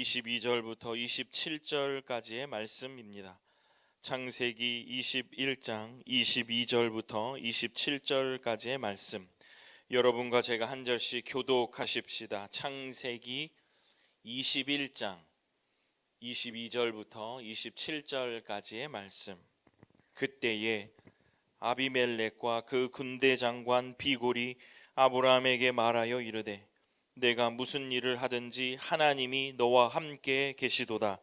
22절부터 27절까지의 말씀입니다. 창세기 21장 22절부터 27절까지의 말씀, 여러분과 제가 한 절씩 교독하십시다. 창세기 21장 22절부터 27절까지의 말씀. 그때에 아비멜렉과 그 군대 장관 비골이 아브라함에게 말하여 이르되, 내가 무슨 일을 하든지 하나님이 너와 함께 계시도다.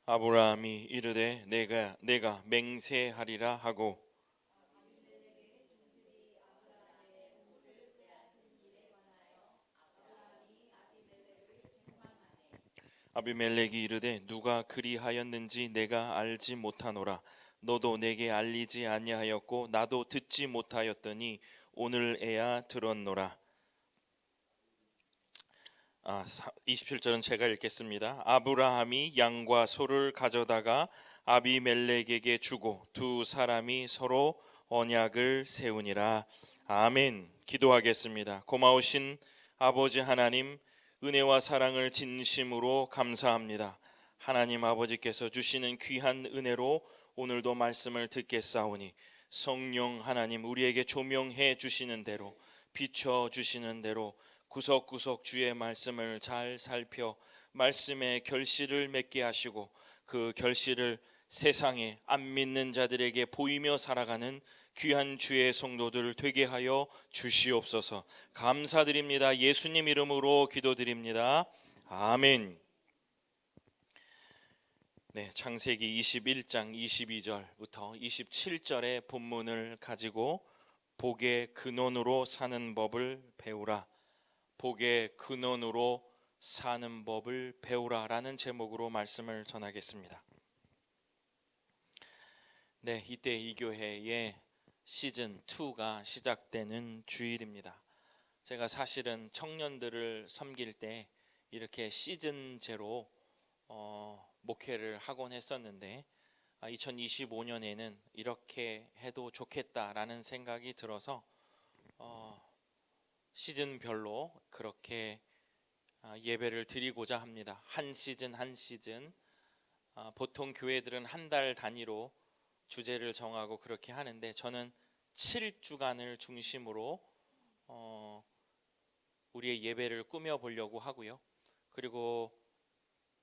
아브라함이 이르되 내가 맹세하리라 하고, 아비멜렉이 이르되 누가 그리하였는지 내가 알지 못하노라. 너도 내게 알리지 아니하였고 나도 듣지 못하였더니 오늘에야 들었노라. 27절은 제가 읽겠습니다. 아브라함이 양과 소를 가져다가 아비멜렉에게 주고 두 사람이 서로 언약을 세우니라. 아멘. 기도하겠습니다. 고마우신 아버지 하나님, 은혜와 사랑을 진심으로 감사합니다. 하나님 아버지께서 주시는 귀한 은혜로 오늘도 말씀을 듣겠사오니 성령 하나님, 우리에게 조명해 주시는 대로, 비춰 주시는 대로 구석구석 주의 말씀을 잘 살펴 말씀의 결실을 맺게 하시고, 그 결실을 세상에 안 믿는 자들에게 보이며 살아가는 귀한 주의 성도들 되게 하여 주시옵소서. 감사드립니다. 예수님 이름으로 기도드립니다. 아멘. 네, 창세기 21장 22절부터 27절의 본문을 가지고 복의 근원으로 사는 법을 배우라, 복의 근원으로 사는 법을 배우라라는 제목으로 말씀을 전하겠습니다. 네, 이때 이 교회의 시즌 2가 시작되는 주일입니다. 제가 사실은 청년들을 섬길 때 이렇게 시즌제로 목회를 하곤 했었는데, 2025년에는 이렇게 해도 좋겠다라는 생각이 들어서 시즌별로 그렇게 예배를 드리고자 합니다. 한 시즌 한 시즌. 보통 교회들은 한 달 단위로 주제를 정하고 그렇게 하는데, 저는 7주간을 중심으로 우리의 예배를 꾸며보려고 하고요. 그리고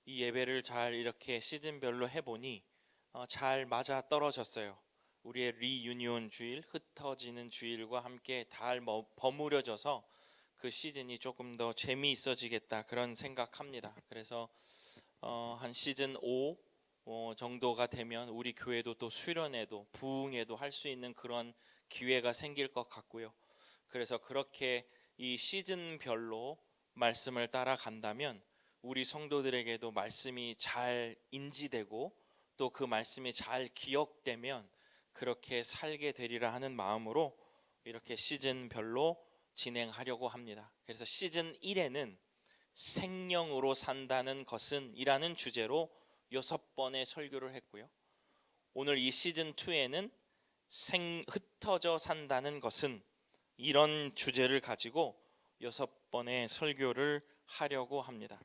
이 예배를 잘 이렇게 시즌별로 해보니 잘 맞아 떨어졌어요. 우리의 리유니온 주일, 흩어지는 주일과 함께 잘 버무려져서 그 시즌이 조금 더 재미있어지겠다, 그런 생각합니다. 그래서 한 시즌 5 정도가 되면 우리 교회도 또 수련회도 부흥회도 할 수 있는 그런 기회가 생길 것 같고요. 그래서 그렇게 이 시즌별로 말씀을 따라간다면 우리 성도들에게도 말씀이 잘 인지되고 또 그 말씀이 잘 기억되면 그렇게 살게 되리라 하는 마음으로 이렇게 시즌별로 진행하려고 합니다. 그래서 시즌 1에는 생명으로 산다는 것은 이라는 주제로 6번의 설교를 했고요. 오늘 이 시즌 2에는 흩어져 산다는 것은 이런 주제를 가지고 6번의 설교를 하려고 합니다.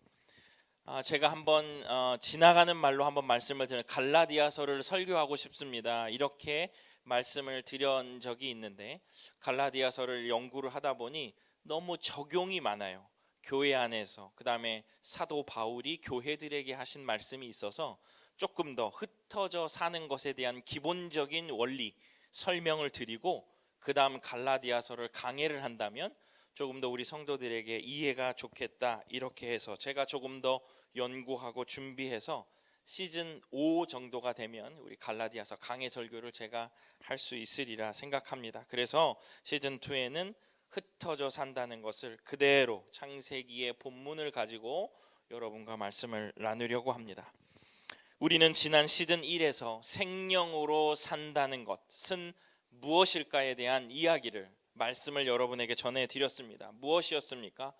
제가 한번 지나가는 말로 한번 말씀을 드리는 갈라디아서를 설교하고 싶습니다, 이렇게 말씀을 드린 적이 있는데, 갈라디아서를 연구를 하다 보니 너무 적용이 많아요. 교회 안에서, 그 다음에 사도 바울이 교회들에게 하신 말씀이 있어서 조금 더 흩어져 사는 것에 대한 기본적인 원리 설명을 드리고, 그 다음 갈라디아서를 강해를 한다면 조금 더 우리 성도들에게 이해가 좋겠다, 이렇게 해서 제가 조금 더 연구하고 준비해서 시즌 5 정도가 되면 우리 갈라디아서 강해 설교를 제가 할 수 있으리라 생각합니다. 그래서 시즌 2에는 흩어져 산다는 것을 그대로 창세기의 본문을 가지고 여러분과 말씀을 나누려고 합니다. 우리는 지난 시즌 1에서 생명으로 산다는 것은 무엇일까에 대한 이야기를, 말씀을 여러분에게 전해드렸습니다. 무엇이었습니까?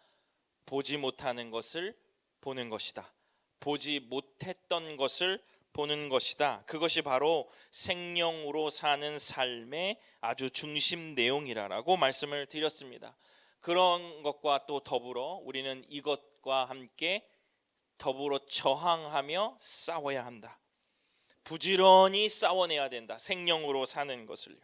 보지 못하는 것을 보는 것이다. 보지 못했던 것을 보는 것이다. 그것이 바로 생명으로 사는 삶의 아주 중심 내용이라고 말씀을 드렸습니다. 그런 것과 또 더불어 우리는 이것과 함께 더불어 저항하며 싸워야 한다. 부지런히 싸워내야 된다. 생명으로 사는 것을요.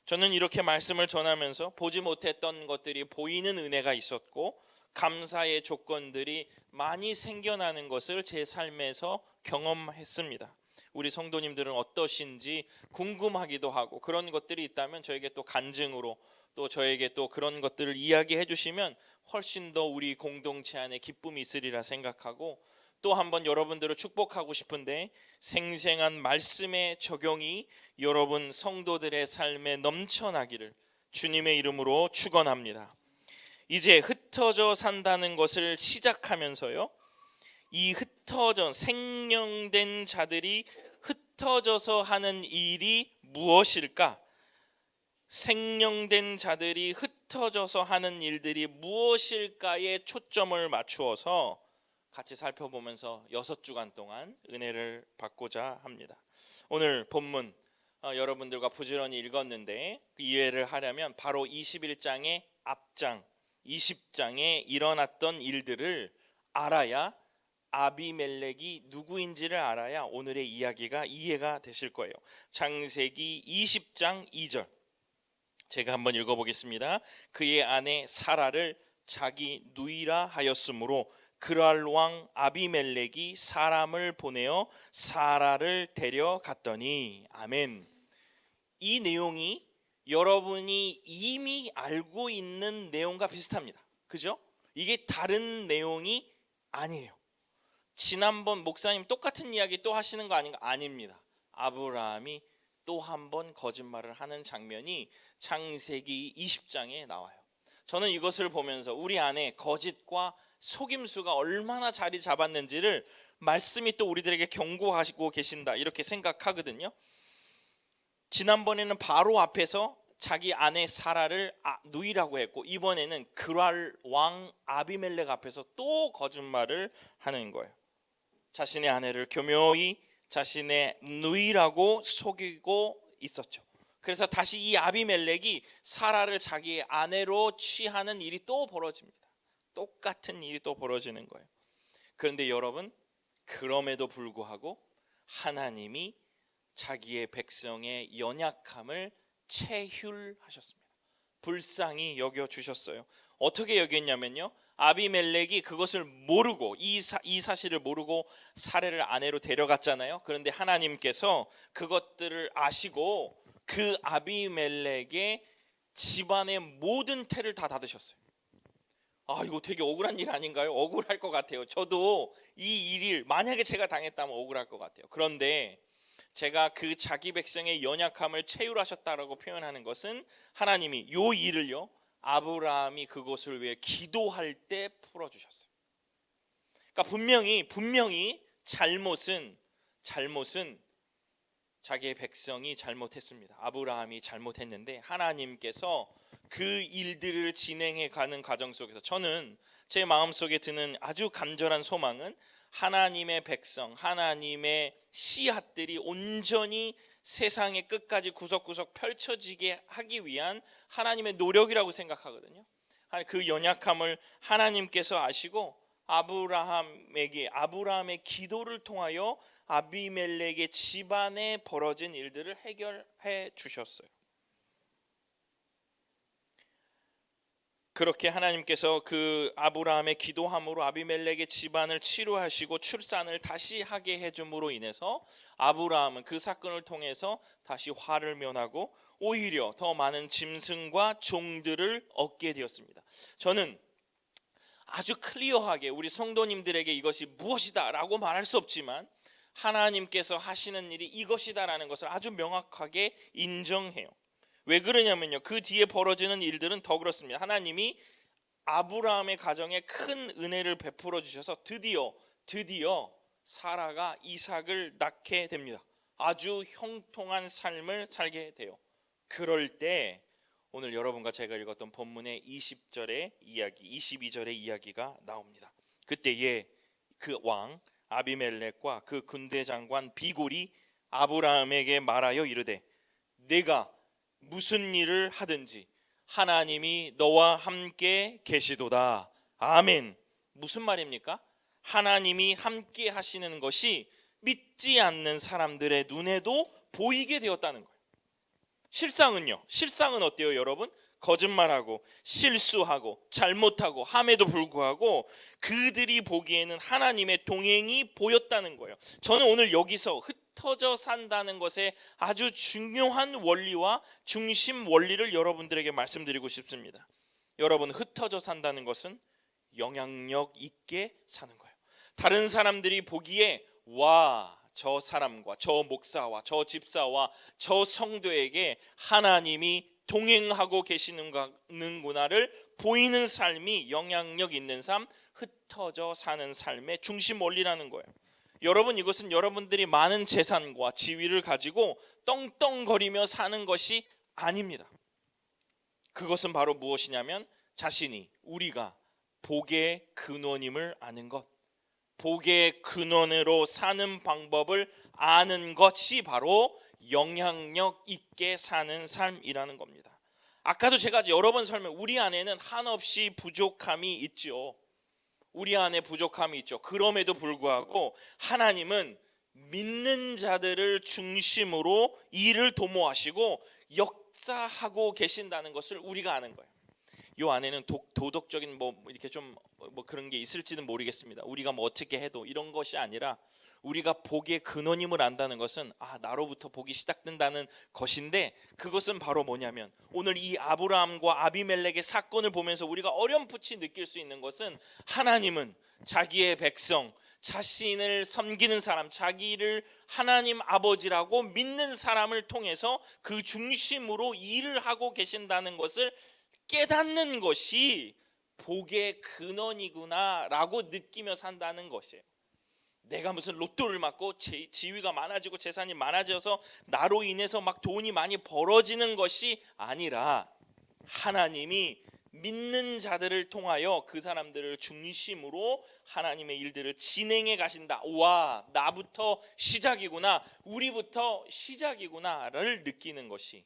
저는 이렇게 말씀을 전하면서 보지 못했던 것들이 보이는 은혜가 있었고 감사의 조건들이 많이 생겨나는 것을 제 삶에서 경험했습니다. 우리 성도님들은 어떠신지 궁금하기도 하고 그런 것들이 있다면 저에게 또 간증으로 또 저에게 또 그런 것들을 이야기해 주시면 훨씬 더 우리 공동체 안에 기쁨이 있으리라 생각하고 또 한번 여러분들을 축복하고 싶은데 생생한 말씀의 적용이 여러분 성도들의 삶에 넘쳐나기를 주님의 이름으로 축원합니다. 이제 흩어져 산다는 것을 시작하면서요, 이 흩어져 생명된 자들이 흩어져서 하는 일이 무엇일까? 생명된 자들이 흩어져서 하는 일들이 무엇일까에 초점을 맞추어서 같이 살펴보면서 6주간 동안 은혜를 받고자 합니다. 오늘 본문 여러분들과 부지런히 읽었는데 이해를 하려면 바로 21장의 앞장 20장에 일어났던 일들을 알아야 아비멜렉이 누구인지를 알아야 오늘의 이야기가 이해가 되실 거예요. 창세기 20장 2절 제가 한번 읽어보겠습니다. 그의 아내 사라를 자기 누이라 하였으므로 그랄 왕 아비멜렉이 사람을 보내어 사라를 데려갔더니 아멘. 이 내용이 여러분이 이미 알고 있는 내용과 비슷합니다. 그죠? 이게 다른 내용이 아니에요. 지난번 목사님 똑같은 이야기 또 하시는 거 아닌가? 아닙니다. 아브라함이 또 한 번 거짓말을 하는 장면이 창세기 20장에 나와요. 저는 이것을 보면서 우리 안에 거짓과 속임수가 얼마나 자리 잡았는지를 말씀이 또 우리들에게 경고하시고 계신다 이렇게 생각하거든요. 지난번에는 바로 앞에서 자기 아내 사라를 누이라고 했고 이번에는 그랄 왕 아비멜렉 앞에서 또 거짓말을 하는 거예요. 자신의 아내를 교묘히 자신의 누이라고 속이고 있었죠. 그래서 다시 이 아비멜렉이 사라를 자기의 아내로 취하는 일이 또 벌어집니다. 똑같은 일이 또 벌어지는 거예요. 그런데 여러분, 그럼에도 불구하고 하나님이 자기의 백성의 연약함을 체휼하셨습니다. 불쌍히 여겨주셨어요. 어떻게 여겼냐면요, 아비멜렉이 그것을 모르고 이 사실을 모르고 사례를 아내로 데려갔잖아요. 그런데 하나님께서 그것들을 아시고 그 아비멜렉의 집안의 모든 태를 다 닫으셨어요. 이거 되게 억울한 일 아닌가요? 억울할 것 같아요. 저도 이 일을 만약에 제가 당했다면 억울할 것 같아요. 그런데 제가 그 자기 백성의 연약함을 체휼하셨다라고 표현하는 것은 하나님이 이 일을요, 아브라함이 그것을 위해 기도할 때 풀어주셨어요. 그러니까 분명히 잘못은 자기의 백성이 잘못했습니다. 아브라함이 잘못했는데 하나님께서 그 일들을 진행해 가는 과정 속에서 저는 제 마음속에 드는 아주 간절한 소망은 하나님의 백성, 하나님의 씨앗들이 온전히 세상의 끝까지 구석구석 펼쳐지게 하기 위한 하나님의 노력이라고 생각하거든요. 그 연약함을 하나님께서 아시고 아브라함의 기도를 통하여 아비멜렉의 집안에 벌어진 일들을 해결해 주셨어요. 그렇게 하나님께서 그 아브라함의 기도함으로 아비멜렉의 집안을 치료하시고 출산을 다시 하게 해줌으로 인해서 아브라함은 그 사건을 통해서 다시 화를 면하고 오히려 더 많은 짐승과 종들을 얻게 되었습니다. 저는 아주 클리어하게 우리 성도님들에게 이것이 무엇이다 라고 말할 수 없지만 하나님께서 하시는 일이 이것이다라는 것을 아주 명확하게 인정해요. 왜 그러냐면요, 그 뒤에 벌어지는 일들은 더 그렇습니다. 하나님이 아브라함의 가정에 큰 은혜를 베풀어 주셔서 드디어 사라가 이삭을 낳게 됩니다. 아주 형통한 삶을 살게 돼요. 그럴 때 오늘 여러분과 제가 읽었던 본문의 20절의 이야기, 22절의 이야기가 나옵니다. 그때에 그 왕 아비멜렉과 그 군대 장관 비골이 아브라함에게 말하여 이르되 내가 무슨 일을 하든지 하나님이 너와 함께 계시도다. 아멘. 무슨 말입니까? 하나님이 함께 하시는 것이 믿지 않는 사람들의 눈에도 보이게 되었다는 거예요. 실상은 어때요, 여러분? 거짓말하고 실수하고 잘못하고 함에도 불구하고 그들이 보기에는 하나님의 동행이 보였다는 거예요. 저는 오늘 여기서 흩어져 산다는 것에 아주 중요한 원리와 중심 원리를 여러분들에게 말씀드리고 싶습니다. 여러분, 흩어져 산다는 것은 영향력 있게 사는 거예요. 다른 사람들이 보기에 와, 저 사람과 저 목사와 저 집사와 저 성도에게 하나님이 동행하고 계시는구나를 보이는 삶이 영향력 있는 삶, 흩어져 사는 삶의 중심 원리라는 거예요. 여러분, 이것은 여러분들이 많은 재산과 지위를 가지고 떵떵거리며 사는 것이 아닙니다. 그것은 바로 무엇이냐면 우리가 복의 근원임을 아는 것, 복의 근원으로 사는 방법을 아는 것이 바로 영향력 있게 사는 삶이라는 겁니다. 아까도 제가 여러 번 설명, 우리 안에는 한없이 부족함이 있죠. 우리 안에 부족함이 있죠. 그럼에도 불구하고 하나님은 믿는 자들을 중심으로 일을 도모하시고 역사하고 계신다는 것을 우리가 아는 거예요. 요 안에는 도덕적인 이렇게 좀 그런 게 있을지는 모르겠습니다. 우리가 어떻게 해도 이런 것이 아니라 우리가 복의 근원임을 안다는 것은 나로부터 복이 시작된다는 것인데, 그것은 바로 뭐냐면 오늘 이 아브라함과 아비멜렉의 사건을 보면서 우리가 어렴풋이 느낄 수 있는 것은 하나님은 자기의 백성, 자신을 섬기는 사람, 자기를 하나님 아버지라고 믿는 사람을 통해서 그 중심으로 일을 하고 계신다는 것을 깨닫는 것이 복의 근원이구나라고 느끼며 산다는 것이에요. 내가 무슨 로또를 맞고 지위가 많아지고 재산이 많아져서 나로 인해서 막 돈이 많이 벌어지는 것이 아니라 하나님이 믿는 자들을 통하여 그 사람들을 중심으로 하나님의 일들을 진행해 가신다. 와, 나부터 시작이구나, 우리부터 시작이구나를 느끼는 것이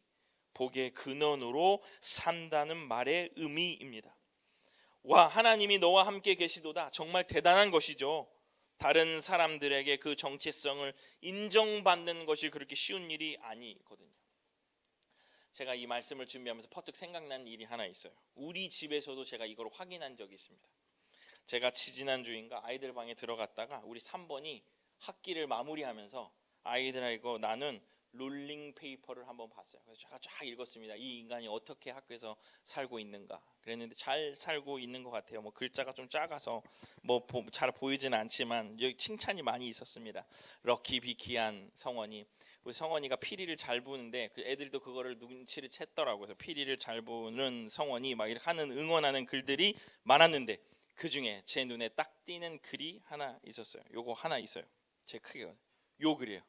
복의 근원으로 산다는 말의 의미입니다. 와, 하나님이 너와 함께 계시도다. 정말 대단한 것이죠. 다른 사람들에게 그 정체성을 인정받는 것이 그렇게 쉬운 일이 아니거든요. 제가 이 말씀을 준비하면서 퍼뜩 생각난 일이 하나 있어요. 우리 집에서도 제가 이걸 확인한 적이 있습니다. 제가 지지난주인가 아이들 방에 들어갔다가 우리 3번이 학기를 마무리하면서 아이들하고 나눈 롤링 페이퍼를 한번 봤어요. 그래서 제가 쫙 읽었습니다. 이 인간이 어떻게 학교에서 살고 있는가 그랬는데 잘 살고 있는 것 같아요. 글자가 좀 작아서 잘 보이지는 않지만 여기 칭찬이 많이 있었습니다. 럭키 비키한 성원이, 우리 성원이가 피리를 잘 부는데 그 애들도 그거를 눈치를 챘더라고요. 그래서 피리를 잘 부는 성원이 막 이렇게 하는 응원하는 글들이 많았는데 그 중에 제 눈에 딱 띄는 글이 하나 있었어요. 요거 하나 있어요. 제 크게 요 글이에요.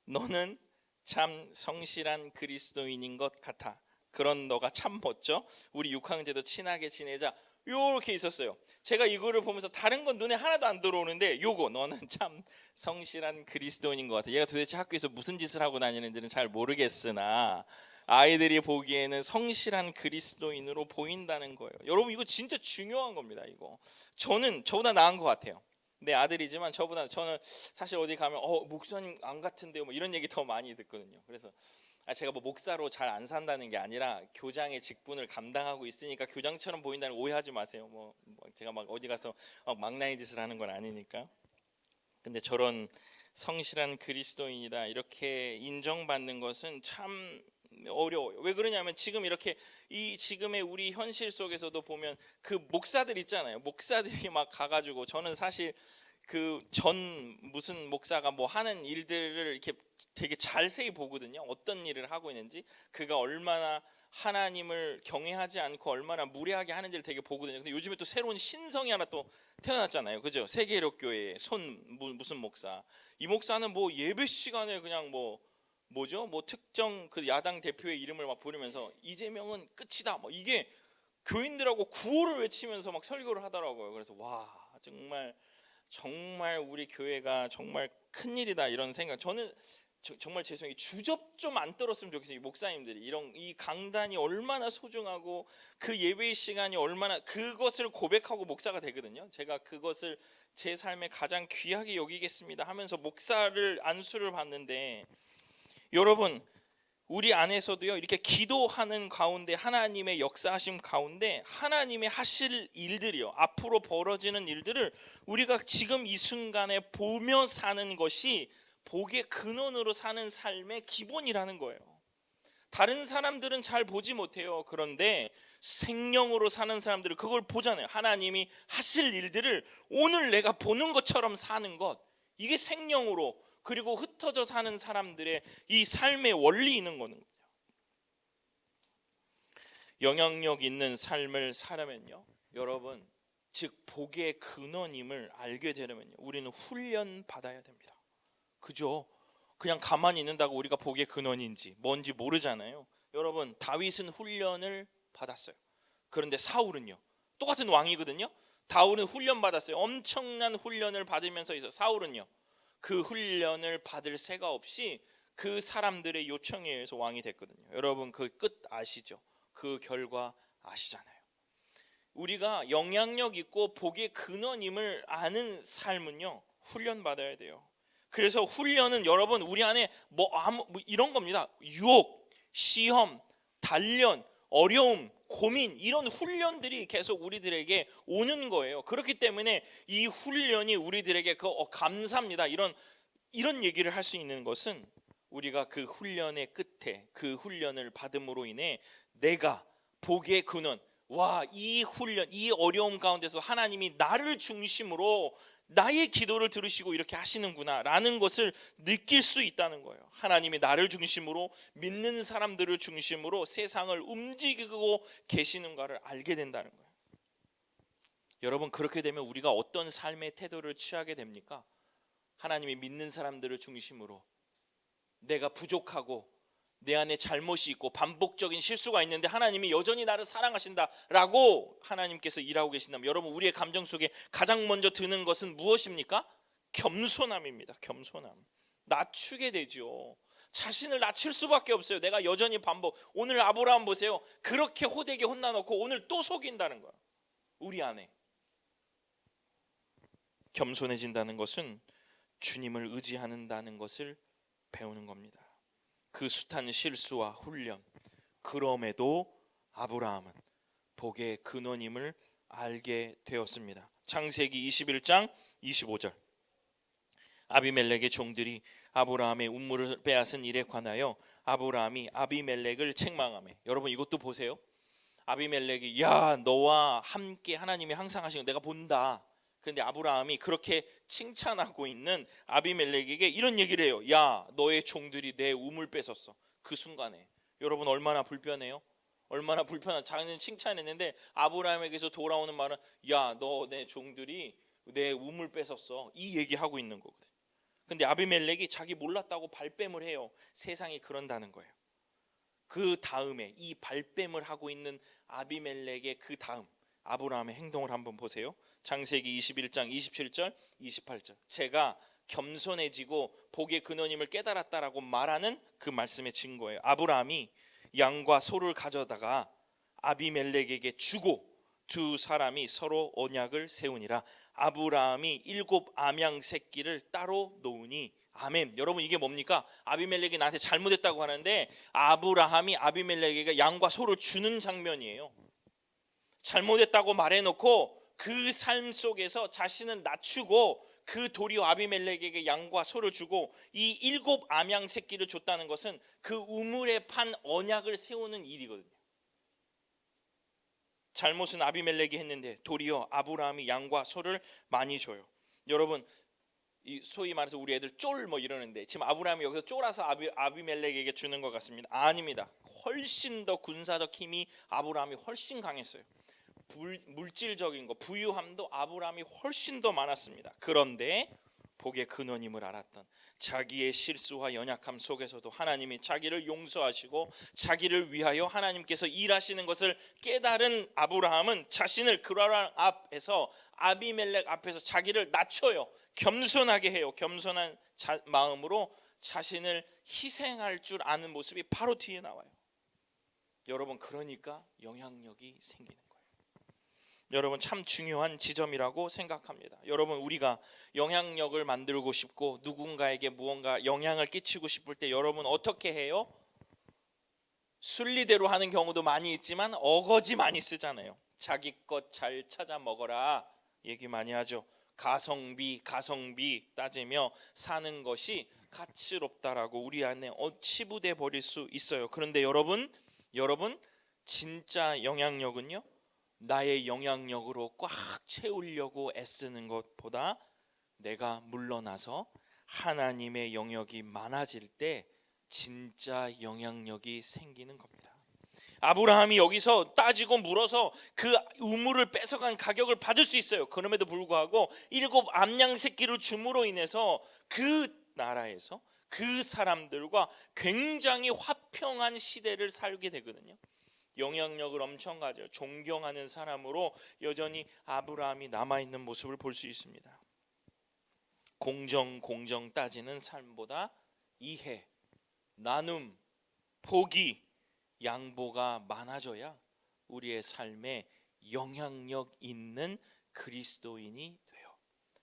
너는 참 성실한 그리스도인인 것 같아. 그런 너가 참 멋져. 우리 육황제도 친하게 지내자. 요렇게 있었어요. 제가 이거를 보면서 다른 건 눈에 하나도 안 들어오는데 요거 너는 참 성실한 그리스도인인 것 같아. 얘가 도대체 학교에서 무슨 짓을 하고 다니는지는 잘 모르겠으나 아이들이 보기에는 성실한 그리스도인으로 보인다는 거예요. 여러분, 이거 진짜 중요한 겁니다. 이거 저는 저보다 나은 것 같아요. 내 아들이지만 저는 사실 어디 가면 목사님 안 같은데요, 이런 얘기 더 많이 듣거든요. 그래서 제가 목사로 잘 안 산다는 게 아니라 교장의 직분을 감당하고 있으니까 교장처럼 보인다는 오해하지 마세요. 제가 막 어디 가서 망나니 짓을 하는 건 아니니까. 근데 저런 성실한 그리스도인이다 이렇게 인정받는 것은 참 어려워요. 왜 그러냐면 지금 이렇게 이 지금의 우리 현실 속에서도 보면 그 목사들 있잖아요. 목사들이 막 가가지고, 저는 사실 그 전 무슨 목사가 하는 일들을 이렇게 되게 자세히 보거든요. 어떤 일을 하고 있는지, 그가 얼마나 하나님을 경외하지 않고 얼마나 무례하게 하는지를 되게 보거든요. 근데 요즘에 또 새로운 신성이 하나 또 태어났잖아요. 그죠? 세계롭교회 무슨 목사. 이 목사는 예배 시간에 그냥 뭐죠? 뭐 특정 그 야당 대표의 이름을 막 부르면서 이재명은 끝이다. 뭐 이게 교인들하고 구호를 외치면서 막 설교를 하더라고요. 그래서 와, 정말 우리 교회가 정말 큰일이다 이런 생각. 저는 정말 죄송해요. 주접 좀 안 떨었으면 좋겠어요. 이 목사님들이 이 강단이 얼마나 소중하고 그 예배의 시간이 얼마나, 그것을 고백하고 목사가 되거든요. 제가 그것을 제 삶에 가장 귀하게 여기겠습니다 하면서 목사를 안수를 받는데, 여러분 우리 안에서도요, 이렇게 기도하는 가운데 하나님의 역사하심 가운데 하나님의 하실 일들이요, 앞으로 벌어지는 일들을 우리가 지금 이 순간에 보며 사는 것이 복의 근원으로 사는 삶의 기본이라는 거예요. 다른 사람들은 잘 보지 못해요. 그런데 생명으로 사는 사람들은 그걸 보잖아요. 하나님이 하실 일들을 오늘 내가 보는 것처럼 사는 것, 이게 생명으로 그리고 흩어져 사는 사람들의 이 삶의 원리인 거는, 영향력 있는 삶을 살려면요, 여러분, 즉 복의 근원임을 알게 되려면요, 우리는 훈련 받아야 됩니다. 그죠? 그냥 가만히 있는다고 우리가 복의 근원인지 뭔지 모르잖아요. 여러분, 다윗은 훈련을 받았어요. 그런데 사울은요, 똑같은 왕이거든요. 다윗은 훈련 받았어요. 엄청난 훈련을 받으면서 있어. 사울은요, 그 훈련을 받을 새가 없이 그 사람들의 요청에 의해서 왕이 됐거든요. 여러분 그 끝 아시죠? 그 결과 아시잖아요. 우리가 영향력 있고 복의 근원임을 아는 삶은요, 훈련 받아야 돼요. 그래서 훈련은 여러분 우리 안에 뭐 이런 겁니다. 유혹, 시험, 단련, 어려움, 고민, 이런 훈련들이 계속 우리들에게 오는 거예요. 그렇기 때문에 이 훈련이 우리들에게 감사합니다, 이런 얘기를 할 수 있는 것은, 우리가 그 훈련의 끝에 그 훈련을 받음으로 인해 내가 복의 근원, 와, 이 훈련, 이 어려움 가운데서 하나님이 나를 중심으로 나의 기도를 들으시고 이렇게 하시는구나 라는 것을 느낄 수 있다는 거예요. 하나님이 나를 중심으로, 믿는 사람들을 중심으로 세상을 움직이고 계시는가를 알게 된다는 거예요. 여러분, 그렇게 되면 우리가 어떤 삶의 태도를 취하게 됩니까? 하나님이 믿는 사람들을 중심으로, 내가 부족하고 내 안에 잘못이 있고 반복적인 실수가 있는데 하나님이 여전히 나를 사랑하신다라고 하나님께서 일하고 계신다면, 여러분 우리의 감정 속에 가장 먼저 드는 것은 무엇입니까? 겸손함입니다. 겸손함. 낮추게 되죠. 자신을 낮출 수밖에 없어요. 내가 여전히 반복. 오늘 아브라함 보세요. 그렇게 호되게 혼나놓고 오늘 또 속인다는 거야. 우리 안에 겸손해진다는 것은 주님을 의지한다는 것을 배우는 겁니다. 그 숱한 실수와 훈련, 그럼에도 아브라함은 복의 근원임을 알게 되었습니다. 창세기 21장 25절, 아비멜렉의 종들이 아브라함의 우물을 빼앗은 일에 관하여 아브라함이 아비멜렉을 책망하며, 여러분 이것도 보세요. 아비멜렉이, 야, 너와 함께 하나님이 항상 하시는 거 내가 본다. 그런데 아브라함이 그렇게 칭찬하고 있는 아비멜렉에게 이런 얘기를 해요. 야, 너의 종들이 내 우물 뺏었어. 그 순간에 여러분 얼마나 불편해요? 얼마나 불편한, 자기는 칭찬했는데 아브라함에게서 돌아오는 말은, 야, 너 내 종들이 내 우물 뺏었어, 이 얘기하고 있는 거거든. 근데 아비멜렉이 자기 몰랐다고 발뺌을 해요. 세상이 그런다는 거예요. 그 다음에 이 발뺌을 하고 있는 아비멜렉의 그 다음 아브라함의 행동을 한번 보세요. 창세기 21장 27절 28절, 제가 겸손해지고 복의 근원임을 깨달았다라고 말하는 그 말씀의 증거예요. 아브라함이 양과 소를 가져다가 아비멜렉에게 주고 두 사람이 서로 언약을 세우니라. 아브라함이 7 암양 새끼를 따로 놓으니. 아멘. 여러분 이게 뭡니까? 아비멜렉이 나한테 잘못했다고 하는데 아브라함이 아비멜렉에게 양과 소를 주는 장면이에요. 잘못했다고 말해놓고 그 삶 속에서 자신은 낮추고 그 도리어 아비멜렉에게 양과 소를 주고 이 7 암양 새끼를 줬다는 것은 그 우물에 판 언약을 세우는 일이거든요. 잘못은 아비멜렉이 했는데 도리어 아브라함이 양과 소를 많이 줘요. 여러분, 이 소위 말해서 우리 애들 쫄 뭐 이러는데 지금 아브라함이 여기서 쫄아서 아비멜렉에게 주는 것 같습니다. 아닙니다. 훨씬 더 군사적 힘이 아브라함이 훨씬 강했어요. 물질적인 거, 부유함도 아브라함이 훨씬 더 많았습니다. 그런데 복의 근원임을 알았던, 자기의 실수와 연약함 속에서도 하나님이 자기를 용서하시고 자기를 위하여 하나님께서 일하시는 것을 깨달은 아브라함은 자신을 그랄 앞에서, 아비멜렉 앞에서 자기를 낮춰요. 겸손하게 해요. 겸손한 마음으로 자신을 희생할 줄 아는 모습이 바로 뒤에 나와요. 여러분, 그러니까 영향력이 생기는 거예요. 여러분, 참 중요한 지점이라고 생각합니다. 여러분, 우리가 영향력을 만들고 싶고 누군가에게 무언가 영향을 끼치고 싶을 때 여러분 어떻게 해요? 순리대로 하는 경우도 많이 있지만 어거지 많이 쓰잖아요. 자기 것 잘 찾아 먹어라 얘기 많이 하죠. 가성비 따지며 사는 것이 가치롭다라고 우리 안에 치부돼 버릴 수 있어요. 그런데 여러분 진짜 영향력은요, 나의 영향력으로 꽉 채우려고 애쓰는 것보다 내가 물러나서 하나님의 영역이 많아질 때 진짜 영향력이 생기는 겁니다. 아브라함이 여기서 따지고 물어서 그 우물을 뺏어간 가격을 받을 수 있어요. 그럼에도 불구하고 7 암양 새끼를 줌으로 인해서 그 나라에서 그 사람들과 굉장히 화평한 시대를 살게 되거든요. 영향력을 엄청 가져 존경하는 사람으로 여전히 아브라함이 남아있는 모습을 볼 수 있습니다. 공정 따지는 삶보다 이해, 나눔, 포기, 양보가 많아져야 우리의 삶에 영향력 있는 그리스도인이 돼요.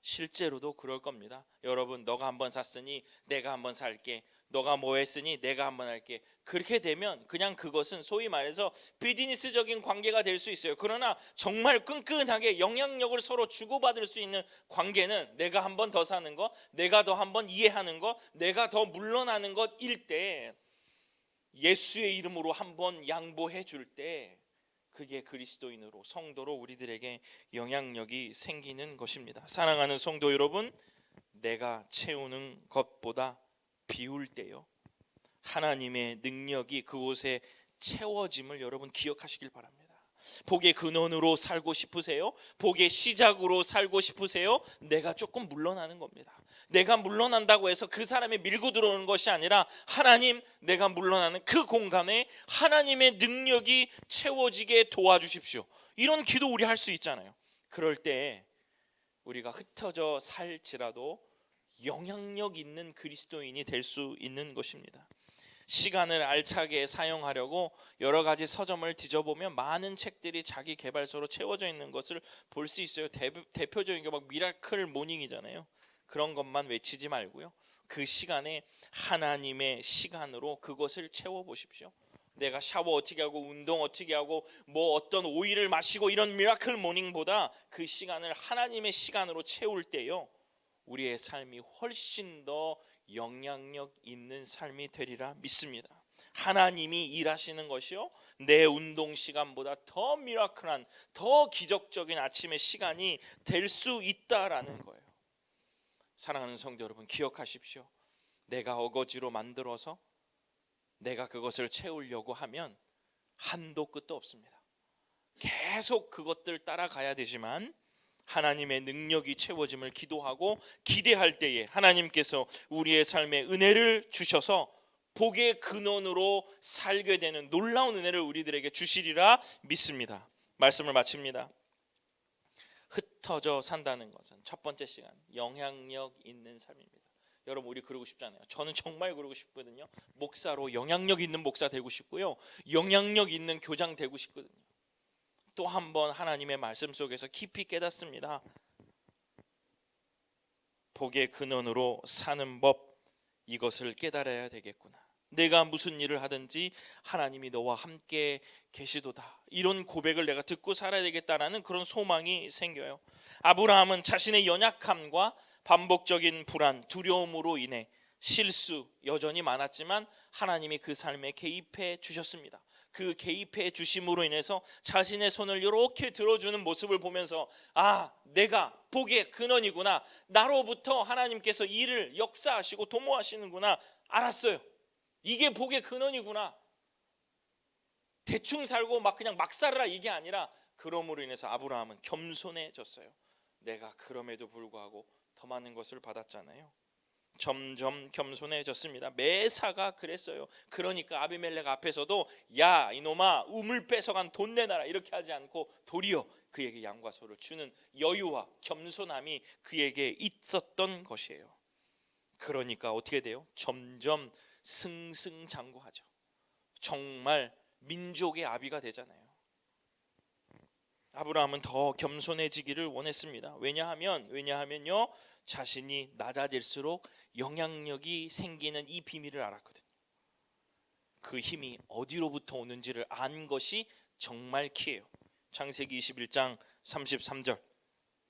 실제로도 그럴 겁니다. 여러분, 너가 한번 샀으니 내가 한번 살게, 너가 뭐 했으니 내가 한번 할게. 그렇게 되면 그냥 그것은 소위 말해서 비즈니스적인 관계가 될 수 있어요. 그러나 정말 끈끈하게 영향력을 서로 주고받을 수 있는 관계는 내가 한번 더 사는 것, 내가 더 한번 이해하는 것, 내가 더 물러나는 것일 때, 예수의 이름으로 한번 양보해 줄 때 그게 그리스도인으로, 성도로 우리들에게 영향력이 생기는 것입니다. 사랑하는 성도 여러분, 내가 채우는 것보다 비울 때요, 하나님의 능력이 그곳에 채워짐을 여러분 기억하시길 바랍니다. 복의 근원으로 살고 싶으세요? 복의 시작으로 살고 싶으세요? 내가 조금 물러나는 겁니다. 내가 물러난다고 해서 그 사람이 밀고 들어오는 것이 아니라 하나님, 내가 물러나는 그 공간에 하나님의 능력이 채워지게 도와주십시오. 이런 기도 우리 할 수 있잖아요. 그럴 때 우리가 흩어져 살지라도 영향력 있는 그리스도인이 될 수 있는 것입니다. 시간을 알차게 사용하려고 여러 가지 서점을 뒤져보면 많은 책들이 자기 개발서로 채워져 있는 것을 볼 수 있어요. 대표적인 게 막 미라클 모닝이잖아요. 그런 것만 외치지 말고요, 그 시간에 하나님의 시간으로 그것을 채워보십시오. 내가 샤워 어떻게 하고 운동 어떻게 하고 뭐 어떤 오일을 마시고 이런 미라클 모닝보다 그 시간을 하나님의 시간으로 채울 때요, 우리의 삶이 훨씬 더 영향력 있는 삶이 되리라 믿습니다. 하나님이 일하시는 것이요, 내 운동 시간보다 더 미라클한, 더 기적적인 아침의 시간이 될 수 있다라는 거예요. 사랑하는 성도 여러분, 기억하십시오. 내가 어거지로 만들어서 내가 그것을 채우려고 하면 한도 끝도 없습니다. 계속 그것들 따라가야 되지만 하나님의 능력이 채워짐을 기도하고 기대할 때에 하나님께서 우리의 삶에 은혜를 주셔서 복의 근원으로 살게 되는 놀라운 은혜를 우리들에게 주시리라 믿습니다. 말씀을 마칩니다. 흩어져 산다는 것은 첫 번째 시간, 영향력 있는 삶입니다. 여러분, 우리 그러고 싶잖아요. 저는 정말 그러고 싶거든요. 목사로 영향력 있는 목사 되고 싶고요, 영향력 있는 교장 되고 싶거든요. 또 한 번 하나님의 말씀 속에서 깊이 깨닫습니다. 복의 근원으로 사는 법, 이것을 깨달아야 되겠구나. 내가 무슨 일을 하든지 하나님이 너와 함께 계시도다, 이런 고백을 내가 듣고 살아야 되겠다라는 그런 소망이 생겨요. 아브라함은 자신의 연약함과 반복적인 불안, 두려움으로 인해 실수 여전히 많았지만 하나님이 그 삶에 개입해 주셨습니다. 그 개입해 주심으로 인해서 자신의 손을 이렇게 들어주는 모습을 보면서, 아, 내가 복의 근원이구나, 나로부터 하나님께서 일을 역사하시고 도모하시는구나 알았어요. 이게 복의 근원이구나. 대충 살고 막 그냥 막 살아라 이게 아니라, 그러므로 인해서 아브라함은 겸손해졌어요. 내가 그럼에도 불구하고 더 많은 것을 받았잖아요. 점점 겸손해졌습니다. 매사가 그랬어요. 그러니까 아비멜렉 앞에서도 야 이놈아 우물 뺏어간 돈 내놔라 이렇게 하지 않고 도리어 그에게 양과 소를 주는 여유와 겸손함이 그에게 있었던 것이에요. 그러니까 어떻게 돼요? 점점 승승장구하죠. 정말 민족의 아비가 되잖아요. 아브라함은 더 겸손해지기를 원했습니다. 왜냐하면요 자신이 낮아질수록 영향력이 생기는 이 비밀을 알았거든요. 그 힘이 어디로부터 오는지를 안 것이 정말 키예요. 창세기 21장 33절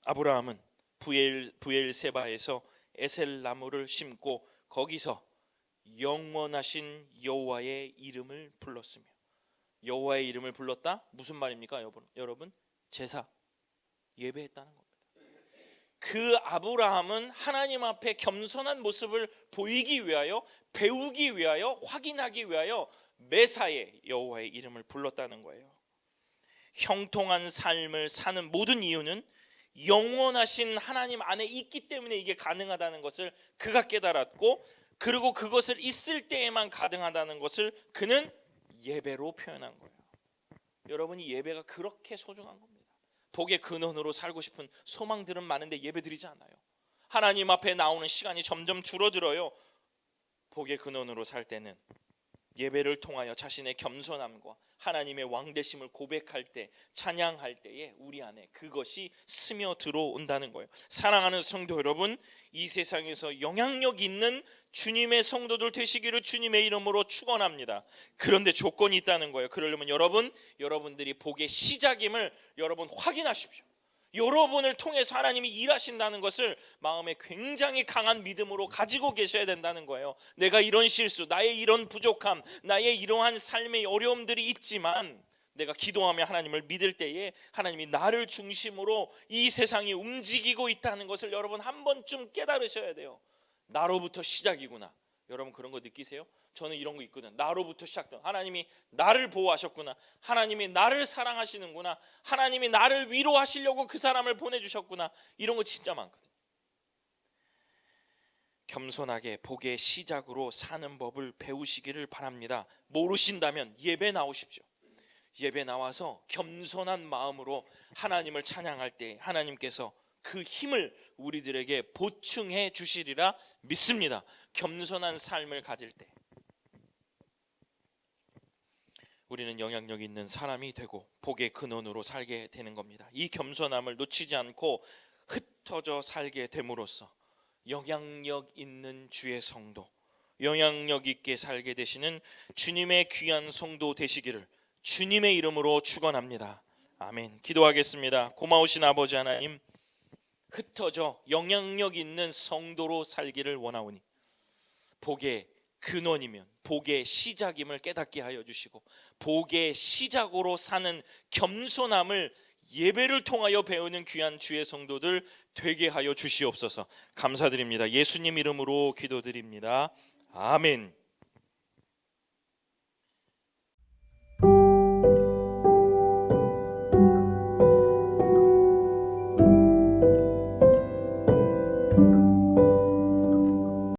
아브라함은 부엘세바에서 에셀 나무를 심고 거기서 영원하신 여호와의 이름을 불렀으며, 여호와의 이름을 불렀다? 무슨 말입니까 여러분? 제사, 예배했다는 겁니다. 그 아브라함은 하나님 앞에 겸손한 모습을 보이기 위하여, 배우기 위하여, 확인하기 위하여 매사에 여호와의 이름을 불렀다는 거예요. 형통한 삶을 사는 모든 이유는 영원하신 하나님 안에 있기 때문에 이게 가능하다는 것을 그가 깨달았고, 그리고 그것을 있을 때에만 가능하다는 것을 그는 예배로 표현한 거예요. 여러분이 예배가 그렇게 소중한 겁니다. 복의 근원으로 살고 싶은 소망들은 많은데 예배드리지 않아요. 하나님 앞에 나오는 시간이 점점 줄어들어요. 복의 근원으로 살 때는 예배를 통하여 자신의 겸손함과 하나님의 왕되심을 고백할 때, 찬양할 때에 우리 안에 그것이 스며 들어온다는 거예요. 사랑하는 성도 여러분, 이 세상에서 영향력 있는 주님의 성도들 되시기를 주님의 이름으로 축원합니다. 그런데 조건이 있다는 거예요. 그러려면 여러분들이 복의 시작임을 여러분 확인하십시오. 여러분을 통해서 하나님이 일하신다는 것을 마음에 굉장히 강한 믿음으로 가지고 계셔야 된다는 거예요. 내가 이런 실수, 나의 이런 부족함, 나의 이러한 삶의 어려움들이 있지만 내가 기도하며 하나님을 믿을 때에 하나님이 나를 중심으로 이 세상이 움직이고 있다는 것을 여러분 한 번쯤 깨달으셔야 돼요. 나로부터 시작이구나. 여러분 그런 거 느끼세요? 저는 이런 거 있거든. 나로부터 시작된, 하나님이 나를 보호하셨구나, 하나님이 나를 사랑하시는구나, 하나님이 나를 위로하시려고 그 사람을 보내주셨구나, 이런 거 진짜 많거든. 겸손하게 복의 시작으로 사는 법을 배우시기를 바랍니다. 모르신다면 예배 나오십시오. 예배 나와서 겸손한 마음으로 하나님을 찬양할 때 하나님께서 그 힘을 우리들에게 보충해 주시리라 믿습니다. 겸손한 삶을 가질 때 우리는 영향력 있는 사람이 되고 복의 근원으로 살게 되는 겁니다. 이 겸손함을 놓치지 않고 흩어져 살게 됨으로써 영향력 있는 주의 성도, 영향력 있게 살게 되시는 주님의 귀한 성도 되시기를 주님의 이름으로 축원합니다. 아멘. 기도하겠습니다. 고마우신 아버지 하나님, 흩어져 영향력 있는 성도로 살기를 원하오니 복의 근원이면 복의 시작임을 깨닫게 하여 주시고, 복의 시작으로 사는 겸손함을 예배를 통하여 배우는 귀한 주의 성도들 되게 하여 주시옵소서. 감사드립니다. 예수님 이름으로 기도드립니다. 아멘.